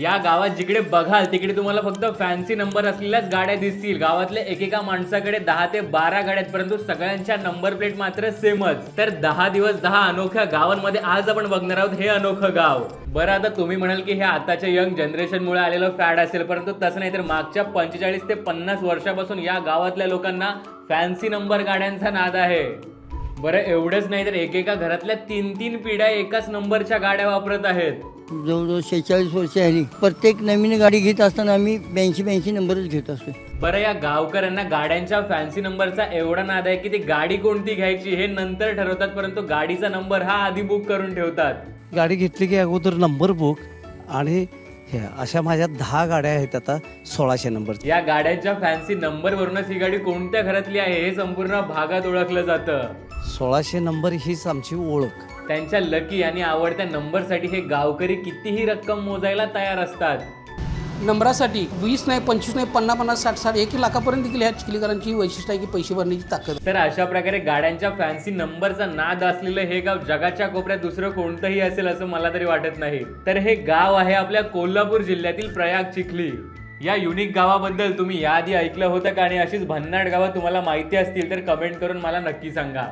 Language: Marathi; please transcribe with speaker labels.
Speaker 1: या गावात जिकडे बघाल तिकडे तुम्हाला फक्त फॅन्सी नंबर असलेल्याच गाड्या दिसतील। गावातल्या एकेका माणसाकडे 10 ते 12 गाड्या आहेत, परंतु सगळ्यांच्या नंबर प्लेट मात्र सेमच। तर 10 दिवस 10 अनोख्या गावांमध्ये आज आपण बघणार आहोत हे अनोखं गाव। बरं, आता तुम्ही म्हणाल की हे आताच्या यंग जनरेशन मुळे आलेलं फॅड असेल, परंतु तसं नाही। तर मागच्या 45 ते 50 वर्षापासून या गावातल्या लोकांना फॅन्सी नंबर गाड्यांचा नाद आहे। बरं, एवढंच नाही तर एकेका घरातल्या 3-3 पिढ्या एकाच नंबरच्या गाड्या वापरत आहेत।
Speaker 2: जवळजवळ 46 वर्ष आली। प्रत्येक नवीन गाडी घेत असताना आम्ही 82 नंबरच घेत असतो।
Speaker 1: बरं, या गावकऱ्यांना गाड्यांच्या फॅन्सी नंबरचा एवढा नाद आहे की ती गाडी कोणती घ्यायची हे नंतर ठरवतात, परंतु गाडीचा नंबर हा आधी बुक करून ठेवतात।
Speaker 3: गाडी घेतली की अगोदर नंबर बुक आणि हे अशा माझ्या 10 गाड्या आहेत आता 1600 नंबर।
Speaker 1: या गाड्यांच्या फॅन्सी नंबर वरूनच ही गाडी कोणत्या घरातली आहे हे संपूर्ण भागात ओळखलं जातं।
Speaker 3: 1600 नंबर हीच आमची ओळख।
Speaker 1: त्यांच्या लकी आणि आवडत्या नंबरसाठी हे गावकरी कितीही रक्कम मोजायला तयार असतात।
Speaker 4: नंबरासाठी 20 नाही, 25 नाही, 50-50, 60-60, 1 लाखापर्यंत देखील ह्या चिखलीकरांची वैशिष्ट्य आहे की पैसे भरण्याची ताकद।
Speaker 1: तर अशा प्रकारे गाड्यांच्या फॅन्सी नंबरचा नाद असलेलं हे गाव जगाच्या कोपऱ्यात दुसरं कोणतंही असेल असं मला तरी वाटत नाही। तर हे गाव आहे आपल्या कोल्हापूर जिल्ह्यातील प्रयाग चिखली। या युनिक गावाबद्दल तुम्ही याआधी ऐकलं होतं का? आणि अशीच भन्नाट गावं तुम्हाला माहिती असतील तर कमेंट करून मला नक्की सांगा।